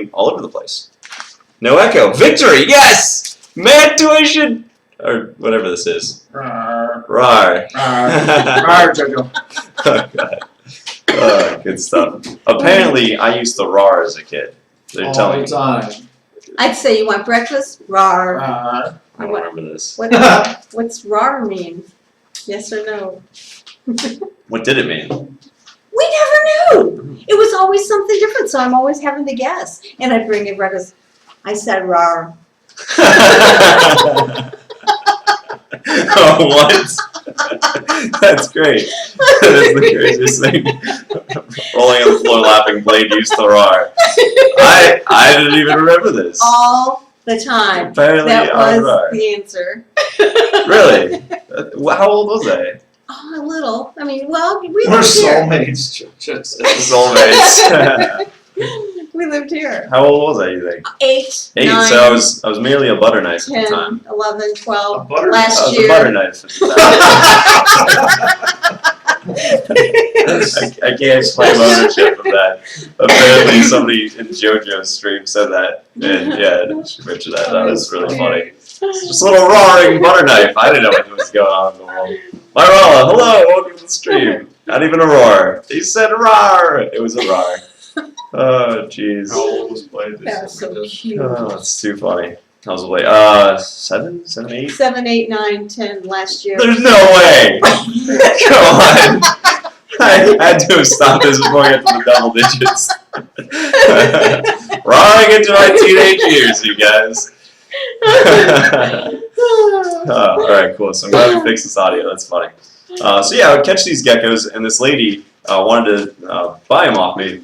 running all over the place. No echo. Victory! Yes! Man tuition! Or whatever this is. Rawr. Rawr. Rawr, Jojo. Oh, God. Oh, good stuff. Apparently, I used to rawr as a kid. They're telling me. Time. I'd say you want breakfast? Rawr. Rawr. I don't remember this. What's rawr mean? Yes or no? What did it mean? We never knew. It was always something different, so I'm always having to guess. And I'd bring in breakfast. I said rawr. Oh, what? That's great. That's the craziest thing. Rolling on the floor laughing, Blade used to roar. I didn't even remember this. All the time. Apparently, that I was roar. the answer. Really? How old was I? Oh, a little. I mean, well, we We're lived here. soulmates. Soulmates. We lived here. How old was I, you think? 8, 8, 9, so I was merely a butter knife at the 10, time. 11, 12, A butter- I last was year. a butter knife at the time. I can't claim ownership of that. Apparently somebody in JoJo's stream said that. And yeah, she mentioned that. That was really funny. Just a little roaring butter knife. I didn't know what was going on in the world. Myrella, hello, welcome to the stream. Not even a roar. He said roar. It was a roar. Oh, jeez. How old was Blade? That was so cute. Oh, that's too funny. I was late. 7, 7, 8? 7, 8, 9, 10 last year. There's no way! Come on! I had to have stopped this before I got to the double digits. Roaring into my teenage years, you guys. Oh, alright, cool. So I'm glad we fixed this audio. That's funny. So yeah, I would catch these geckos, and this lady wanted to buy them off me.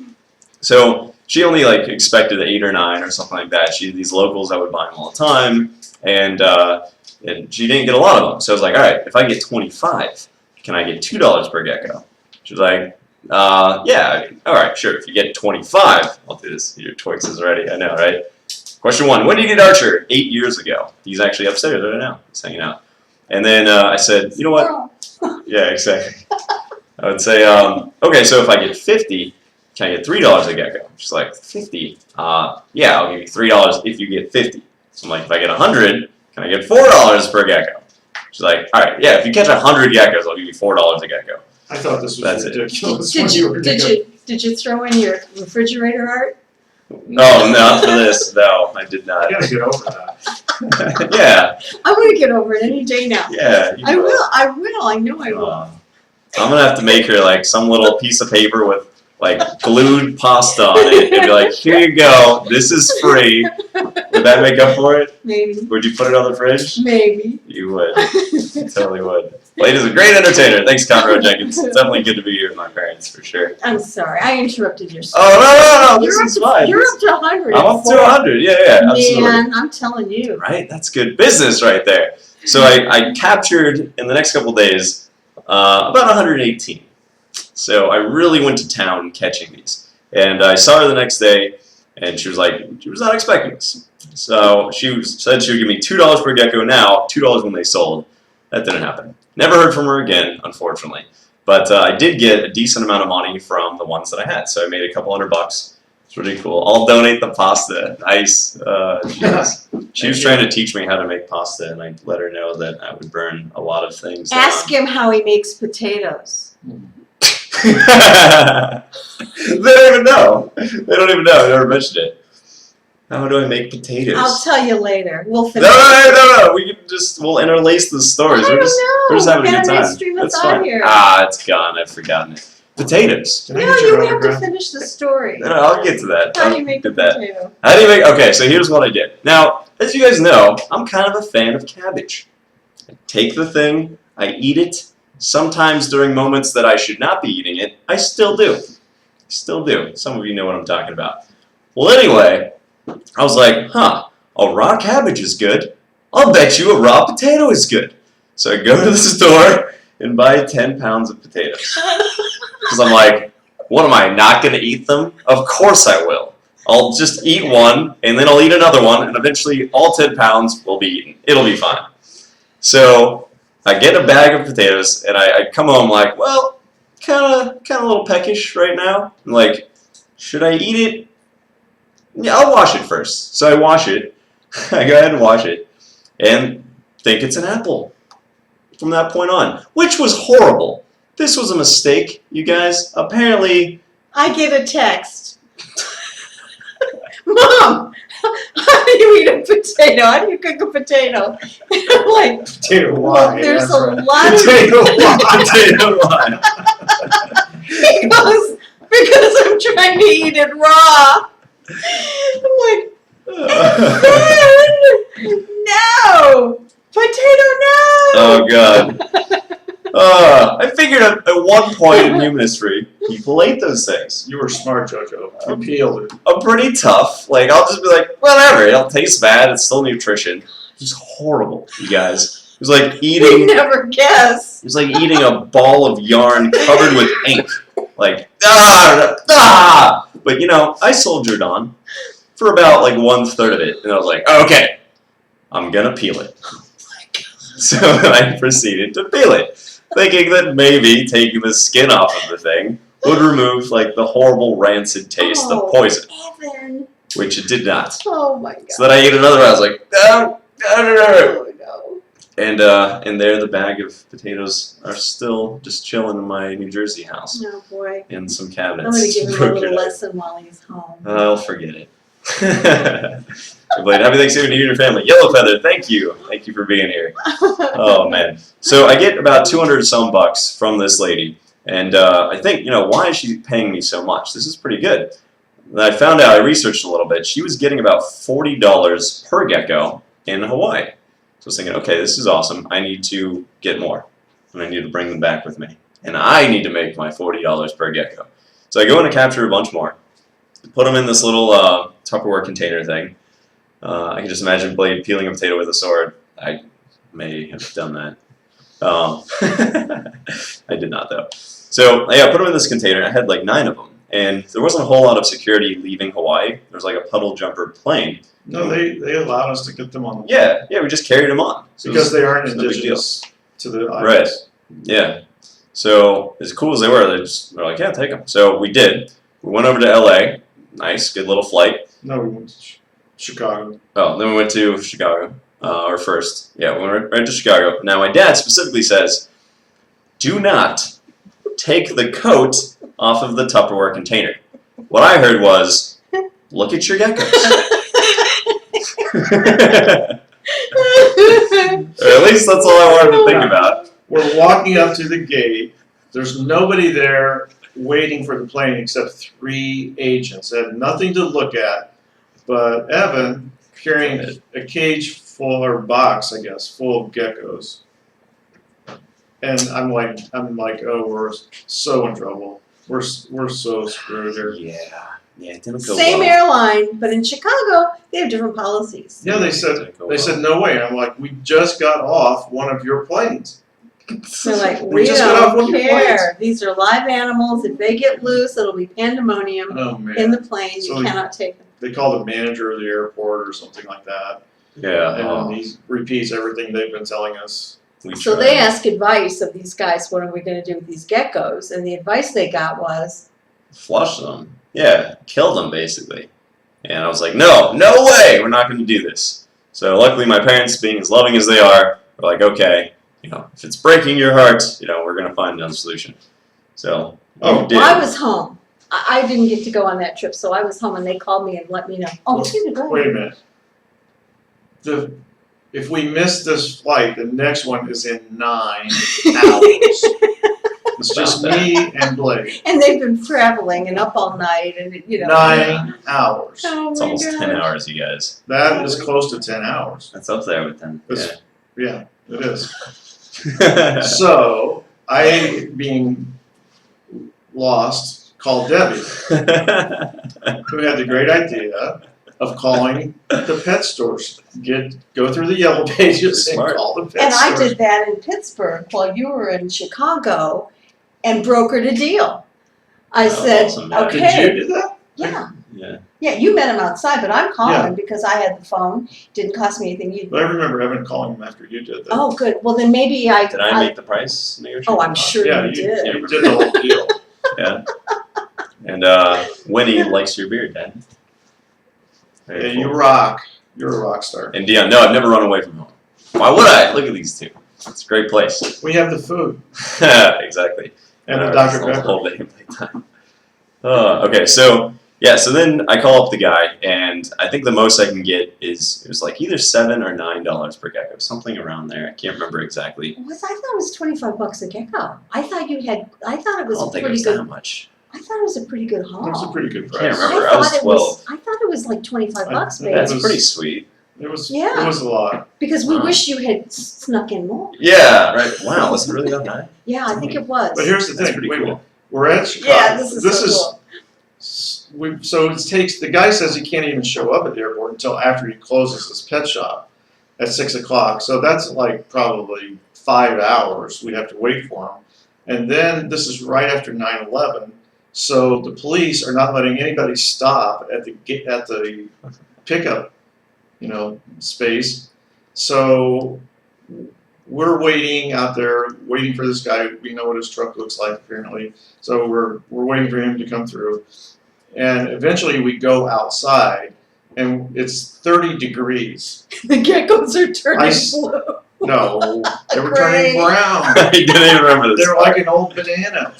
So she only like expected 8 or 9 or something like that. She had these locals that would buy them all the time, and she didn't get a lot of them. So I was like, all right, if I get 25, can I get $2 per gecko? She was like, yeah, all right, sure. If you get 25, I'll do this. Your Twix is ready. I know, right? Question 1: when did you get Archer? 8 years ago. He's actually upstairs right now. He's hanging out. And then I said, you know what? Yeah, exactly. I would say, okay, so if I get 50. Can I get $3 a gecko? She's like, 50? Yeah, I'll give you $3 if you get 50. So I'm like, if I get 100, can I get $4 per gecko? She's like, all right, yeah, if you catch 100 geckos, I'll give you $4 a gecko. I thought this was That's ridiculous. Did you throw in your refrigerator art? No, not for this. No, I did I not. gotta get over that. Yeah, I'm gonna get over it any day now. yeah. You I will. I will. I know I will. I'm gonna have to make her like some little piece of paper with like glued pasta on it and be like, here you go, this is free. Would that make up for it? Maybe. Would you put it on the fridge? Maybe. You would. You totally would. Blade is a great entertainer. Thanks, Conrad Jenkins. It's definitely good to be here with my parents, for sure. I'm sorry. I interrupted your story. Oh, no, this is fine. You're up to 100. I'm up to 100. Yeah, absolutely. Man, I'm telling you. Right? That's good business right there. So I captured, in the next couple days, about 118. So I really went to town catching these. And I saw her the next day, and she was not expecting this. So said she would give me $2 per gecko now, $2 when they sold. That didn't happen. Never heard from her again, unfortunately. But I did get a decent amount of money from the ones that I had. So I made a couple $100. It's really cool. I'll donate the pasta. Nice. She was trying to teach me how to make pasta, and I let her know that I would burn a lot of things. Ask him how he makes potatoes. They don't even know. They don't even know. I never mentioned it. How do I make potatoes? I'll tell you later. We'll finish. No. We'll interlace the stories. I don't know. We're just having a good We got a nice time. stream of That's thought fine. here. It's gone. I've forgotten it. Potatoes. Can I No, get you your have to autograph? finish the story. No, I'll get to that. How do I'll you make a get that. potato? How do you make? Okay, so here's what I did. Now, as you guys know, I'm kind of a fan of cabbage. I take the thing, I eat it. Sometimes during moments that I should not be eating it, I still do. Still do. Some of you know what I'm talking about. Well, anyway, I was like, a raw cabbage is good. I'll bet you a raw potato is good. So I go to the store and buy 10 pounds of potatoes. Because I'm like, what am I, not going to eat them? Of course I will. I'll just eat one, and then I'll eat another one, and eventually all 10 pounds will be eaten. It'll be fine. So I get a bag of potatoes, and I come home like, well, kind of a little peckish right now. I'm like, should I eat it Yeah, I'll wash it first. So I wash it. I go ahead and wash it, and think it's an apple. From that point on, which was horrible. This was a mistake, you guys. Apparently, I get a text. Mom, how do you eat a potato? How do you cook a potato? And I'm like, Potato well, wine. there's that's a right. lot of. Potato wine. potato wine. He goes, because I'm trying to eat it raw. I'm like, Ben, no, potato, no. Oh God. I figured at one point in human history, people ate those things. You were smart, JoJo. You peeled it. I'm pretty tough. Like, I'll just be like, whatever. It'll taste bad. It's still nutrition. It's just horrible, you guys. It was like We eating. never guess. It was like eating a ball of yarn covered with ink. Like, But you know, I soldiered on for about like 1/3 of it, and I was like, okay, I'm gonna peel it. So I proceeded to peel it, thinking that maybe taking the skin off of the thing would remove like the horrible rancid taste of poison, Evan. which it did not. Oh my God. So then I ate another one. I was like, no. Oh no. And there the bag of potatoes are still just chilling in my New Jersey house Oh boy. in some I'm cabinets. going to give him a Broken little up. lesson while he's home. I'll forget it. Blade, happy Thanksgiving to you and your family. Yellow Feather, thank you. Thank you for being here. Oh, man. So I get about 200 some bucks from this lady. And I think, you know, why is she paying me so much? This is pretty good. And I found out, I researched a little bit, she was getting about $40 per gecko in Hawaii. So I was thinking, okay, this is awesome. I need to get more. And I need to bring them back with me. And I need to make my $40 per gecko. So I go in and capture a bunch more. Put them in this little Tupperware container thing. I can just imagine Blade peeling a potato with a sword. I may have done that. I did not, though. So, yeah, I put them in this container. I had like 9 of them. And there wasn't a whole lot of security leaving Hawaii. There was like a puddle jumper plane. No, they allowed us to get them on the Yeah, we just carried them on. So because they aren't no big deal. indigenous to the islands. Right. Yeah. So, as cool as they were, they're like, yeah, take them. So, we did. We went over to LA. Nice, good little flight. No, we went to Chicago. Oh, then we went to Chicago, or first. Yeah, we went right to Chicago. Now, my dad specifically says, do not take the coat off of the Tupperware container. What I heard was, look at your geckos. Or at least that's all I wanted to think about. We're walking up to the gate. There's nobody there waiting for the plane except 3 agents. They had nothing to look at, but Evan carrying a cage full, or box, I guess, full of geckos. And I'm like, oh, we're so in trouble. We're so screwed here. Yeah, it didn't go Same well. airline, but in Chicago, they have different policies. Yeah, they said no way. I'm like, we just got off one of your planes. They're like, We we just got off don't one of your care. These are live animals. If they get loose, it'll be pandemonium Oh man. in the plane. So You cannot take them. They call the manager of the airport or something like that. Yeah. And he repeats everything they've been telling us. We So tried. they ask advice of these guys, what are we going to do with these geckos? And the advice they got was, Flush them. Yeah, kill them basically. And I was like, no way, we're not going to do this. So luckily my parents, being as loving as they are, were like, okay, you know, if it's breaking your heart, you know, we're going to find another solution. So we did. well, I was home. I didn't get to go on that trip, so I was home and they called me and let me know. Oh, excuse me, go Wait ahead. a minute. If we miss this flight, the next one is in 9 hours. It's just me and Blake. And they've been traveling and up all night and, you know. 9 hours. Oh It's my almost 10 gosh. hours, you guys. That is close to 10 hours. That's up there with 10. It's- Yeah, it is. Yeah. So, I, being lost, called Debbie, who had the great idea of calling the pet stores. Go through the yellow pages and Smart. call the pet And stores. I did that in Pittsburgh while you were in Chicago and brokered a deal. I That was said, awesome, man. Did okay. you do that? Yeah. Yeah. Yeah, you met him outside, but I'm calling Yeah. because I had the phone. Didn't cost me anything. You. But I remember Evan calling him after you did that. Oh, good. Well, then maybe I. Did I make the price negotiation? Oh, I'm sure yeah, you did. you did the whole deal. Yeah. And Winnie likes your beard, Dad. Very Yeah, cool. you rock. You're a rock star. And Dion, no, I've never run away from home. Why would I? Look at these two. It's a great place. We have the food Exactly. and the Just Dr. the Pepper. whole day playtime. Okay, so yeah, so then I call up the guy, and I think the most I can get is it was like either $7 or $9 per gecko, something around there. I can't remember exactly. I thought it was $25 a gecko. I thought it I was don't a think it pretty was good. that much. I thought it was a pretty good haul. It was a pretty good I can't price. remember. I was 12. I thought it was like $25 maybe. That's was- pretty sweet. It was Yeah. It was a lot. Because we Wow. wish you had snuck in more. Yeah, right. Wow, was it really that high? Yeah, I think it was. But here's the That's thing. pretty Wait a cool. minute. We're at Chicago. Yeah, this is so cool. So it takes, the guy says he can't even show up at the airport until after he closes his pet shop at 6 o'clock. So that's like probably 5 hours we'd have to wait for him. And then this is right after 9/11. So the police are not letting anybody stop at the pickup, space. So we're waiting out there, waiting for this guy. We know what his truck looks like apparently. So we're waiting for him to come through. And eventually we go outside and it's 30 degrees. The geckos are turning I- blue. No, they were Gray. turning brown. I didn't even remember this. They're like an old banana.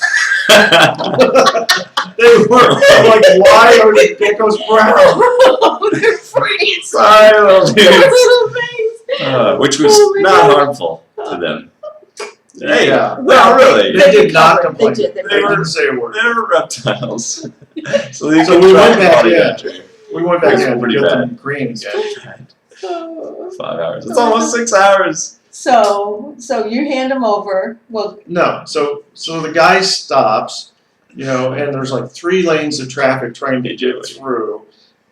They were like, why are the geckos brown? Oh, they're pretty. Sorry, little Their dudes. little things. Which was Oh my not God. harmful to them. Hey, Yeah. no, really. They did not recovered. complain. They did. They They recovered. didn't say a word. They were reptiles. So they So could we try went back body in. capture. We went back That's in to pretty get bad. them green again. Oh. 5 hours. It's almost 6 hours. So you hand them over. Well, No, so the guy stops, and there's like 3 lanes of traffic trying to get through.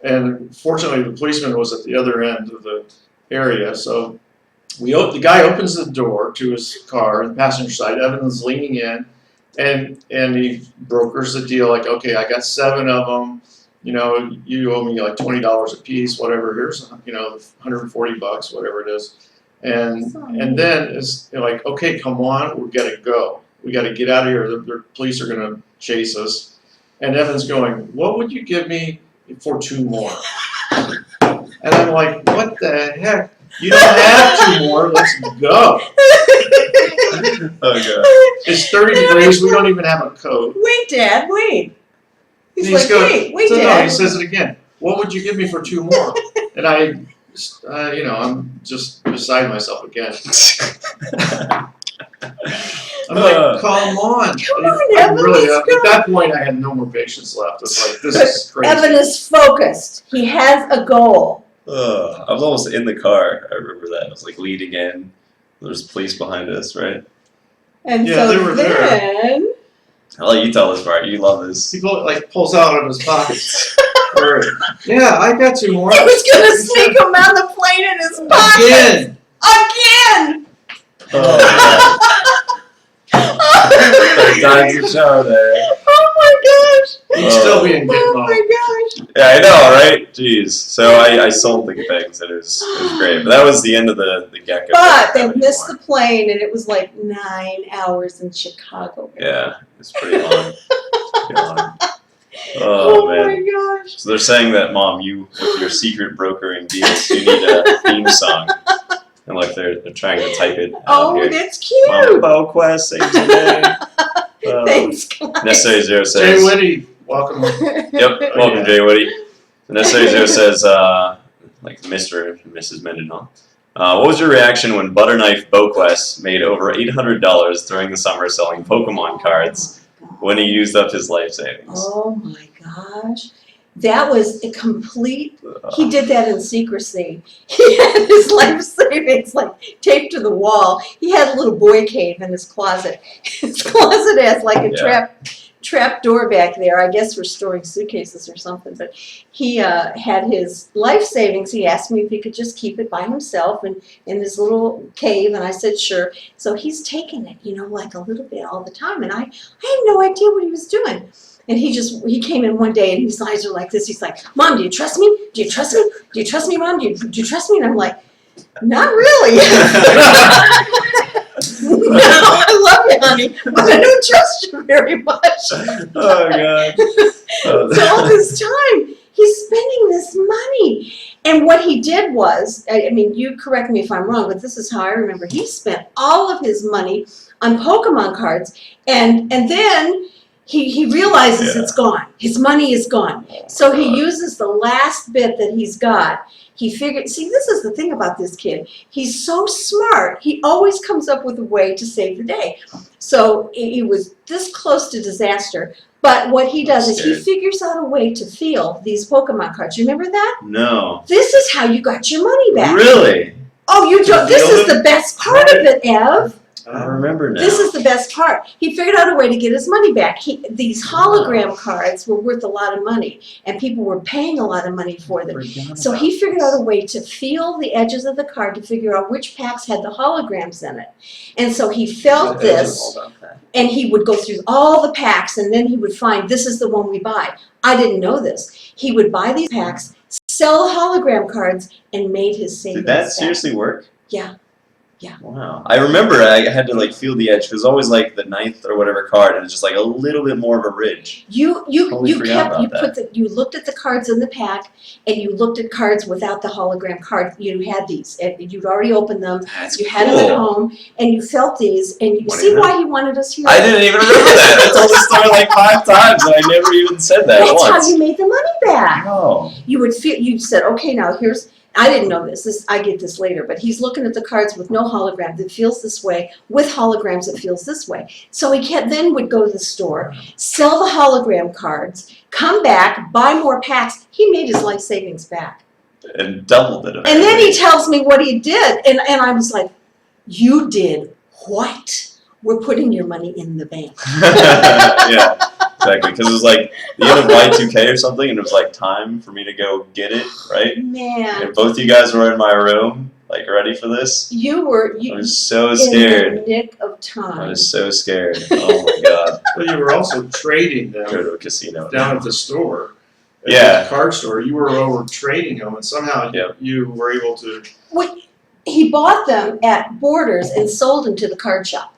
And fortunately, the policeman was at the other end of the area. So the guy opens the door to his car, the passenger side. Evan is leaning in, and he brokers the deal. Like, okay, I got 7 of them. You owe me like $20 a piece, whatever. Here's $140, whatever it is. And then it's like, okay, come on, we gotta go. We gotta get out of here. The police are gonna chase us. And Evan's going, what would you give me for 2 more? And I'm like, what the heck? You don't have 2 more. Let's go. Oh, God. It's 30 degrees. We don't even have a coat. Wait, Dad, wait. He's And like, wait, so no, Dad. he says it again. What would you give me for 2 more? And I'm just beside myself again. I'm like, come on. Come on, I Evan, really, let's go. at that point, I had no more patience left. It's like, this is crazy. Evan is focused. He has a goal. I was almost in the car. I remember that. I was like leading in. There's police behind us, right? and Yeah, they so were there. then I'll let you tell this part. You love this. He pulls out of his pocket. Yeah, I got 2 more. He was gonna sneak him on the plane in his pocket. Again. Again. Oh, Third time's the charm there. Oh my gosh. He's still being Oh gitmo. my gosh. Yeah, I know, right? Jeez. So I sold the things, and it was great. But that was the end of the gecko. But they missed the plane, and it was like 9 hours in Chicago. Yeah, it's pretty long. Pretty long. Oh, man. my gosh. So they're saying that, Mom, you with your secret brokering deals, you need a theme song. And like they're trying to type it out Oh, here. that's cute. Mama BoQuest sings today. Thanks, guys. Necessary Zero Jay says. Whitty, welcome. Yep, welcome Jay Woody. Necessary Zero says, like Mr. and Mrs. Mendenhall. What was your reaction when Butterknife BoQuest made over $800 during the summer selling Pokemon cards when he used up his life savings? Oh my gosh. That was a complete, he did that in secrecy. He had his life savings like taped to the wall. He had a little boy cave in his closet. His closet has like a trap door back there, I guess for storing suitcases or something. But he had his life savings. He asked me if he could just keep it by himself and in his little cave, and I said sure. So he's taking it, like a little bit all the time, and I had no idea what he was doing. And he came in one day and his eyes are like this. He's like, Mom, do you trust me? Do you trust me? Do you trust me, Mom? Do you trust me? And I'm like, not really. No, I love you, honey, but I don't trust you very much. Oh, God. So all this time, he's spending this money. And what he did was, I mean, you correct me if I'm wrong, but this is how I remember. He spent all of his money on Pokemon cards, and then he realizes it's gone. His money is gone. So he uses the last bit that he's got. He figured, see, this is the thing about this kid. He's so smart. He always comes up with a way to save the day. So he was this close to disaster. But what he does is he figures out a way to feel these Pokemon cards. You remember that? No. This is how you got your money back. Really? Oh, you don't. This is the best part of it, Ev. I remember now. This is the best part. He figured out a way to get his money back. These hologram cards were worth a lot of money, and people were paying a lot of money for them. So he figured out a way to feel the edges of the card to figure out which packs had the holograms in it. And so he felt this, and he would go through all the packs, and then he would find, this is the one we buy. I didn't know this. He would buy these packs, sell hologram cards, and made his savings Did that back. seriously work? Yeah. Wow. I remember I had to like feel the edge. It was always like the 9th or whatever card, and it was just like a little bit more of a ridge. You Totally forgot about that. you looked at the cards in the pack, and you looked at cards without the hologram card. You had these, and you'd already opened them. That's You had them at home, and you felt these, and you see why he wanted us here. I didn't even remember that. I told the story like 5 times, and I never even said that That's once. how you made the money back. Oh. You would feel. You said, okay, now here's. I didn't know this. I get this later, but he's looking at the cards with no hologram that feels this way, with holograms that feels this way. So he then would go to the store, sell the hologram cards, come back, buy more packs. He made his life savings back. And doubled it. And then he tells me what he did, and I was like, you did what? We're putting your money in the bank. Yeah, exactly. Because it was like the end of Y2K or something, and it was like time for me to go get it, right? Man. And both you guys were in my room, like ready for this. You were I was so in scared. the nick of I time. was so scared. Oh my god. But you were also trading Go them to a casino. down at the store. At Yeah. the card store. You were over trading them, and somehow Yep. you were able to. He bought them at Borders and sold them to the card shop.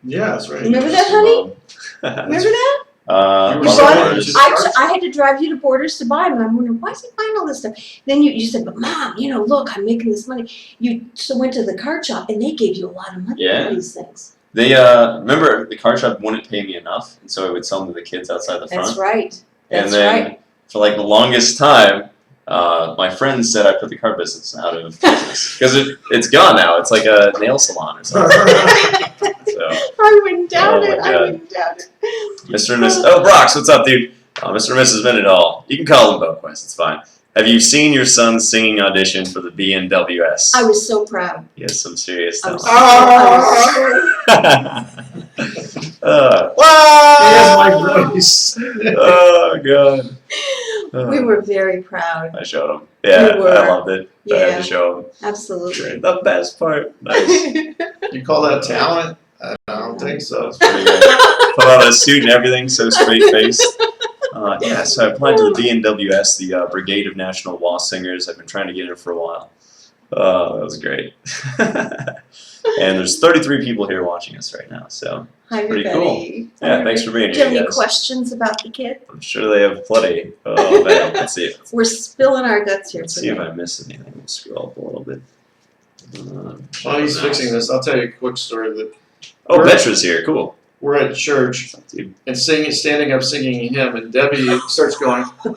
Yeah, that's right. Remember that, honey? Remember that? You You were bought going it. to the card store. I had to drive you to Borders to buy them, and I'm wondering, why is he buying all this stuff? Then you said, but Mom, look, I'm making this money. You went to the card shop, and they gave you a lot of money Yeah. for these things. They remember the card shop wouldn't pay me enough, and so I would sell them to the kids outside the front. That's right. And That's then right. for like the longest time, my friends said I put the card business out of business because it's gone now. It's like a nail salon or something. So, I wouldn't doubt Oh, my it. I God. wouldn't doubt it. Mr. and Mrs. Oh, Brox, what's up, dude? Mr. and Mrs. Mendenhall. You can call them Boquest. It's fine. Have you seen your son's singing audition for the BNWS? I was so proud. He has some serious I was talent. Here's my voice. Oh god. We were very proud. I showed him. Yeah, We were. I loved it. I had Yeah. to show him. Absolutely. The best part. Nice. You call that talent? I don't think so. That's pretty good. Put on a suit and everything, so straight faced. Yeah, so I applied to the BNWS, the Brigade of National Wall Singers. I've been trying to get in for a while. Oh, that was great. And there's 33 people here watching us right now, so Hi, pretty everybody. yeah, thanks for being Do you here, have any guys. questions about the kid? I'm sure they have plenty. Oh man, let's see. We're spilling our guts here Let's see if today. I miss anything. We'll scroll up a little bit. While he's fixing this, I'll tell you a quick story that Oh, Vetra's here. Cool. we're at church What's up, dude? and standing up singing a hymn, and Debbie starts going. I'm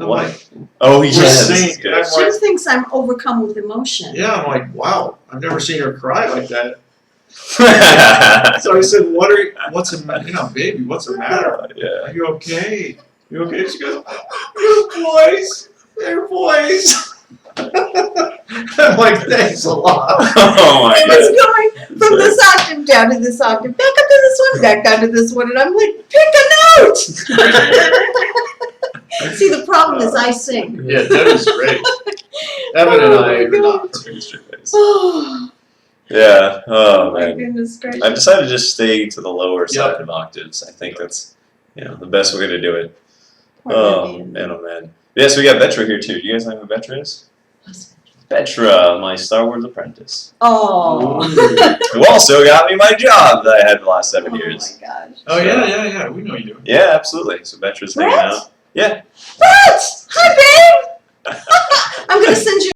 like, Oh yeah, this singing. is good. I'm She like, thinks I'm overcome with emotion. yeah, I'm like, wow, I've never seen her cry like that. Yeah. So I said, what's the matter? Baby, what's the matter? Are you okay? You okay? She goes, your voice. I'm like, thanks a lot. Oh my It god. was going from this octave down to this octave, back up to this one, back down to this one, and I'm like, pick a note! See, the problem is I sing. Yeah, Debbie's great. Evan and I are not. Oh, Yeah. Oh my man. goodness gracious. I've decided to just stay to the lower side Yep. of octaves. I think that's the best way to do it. Poor Oh Vivian. man, oh man. Yes, we got Vetra here too. Do you guys know who Vetra is? Petra, my Star Wars apprentice, Oh. who also got me my job that I had the last 7 Oh years. my gosh. Oh yeah, we know you. Yeah, absolutely. So Petra's hanging Brett? out. Yeah. Brett! Hi, babe! I'm gonna send you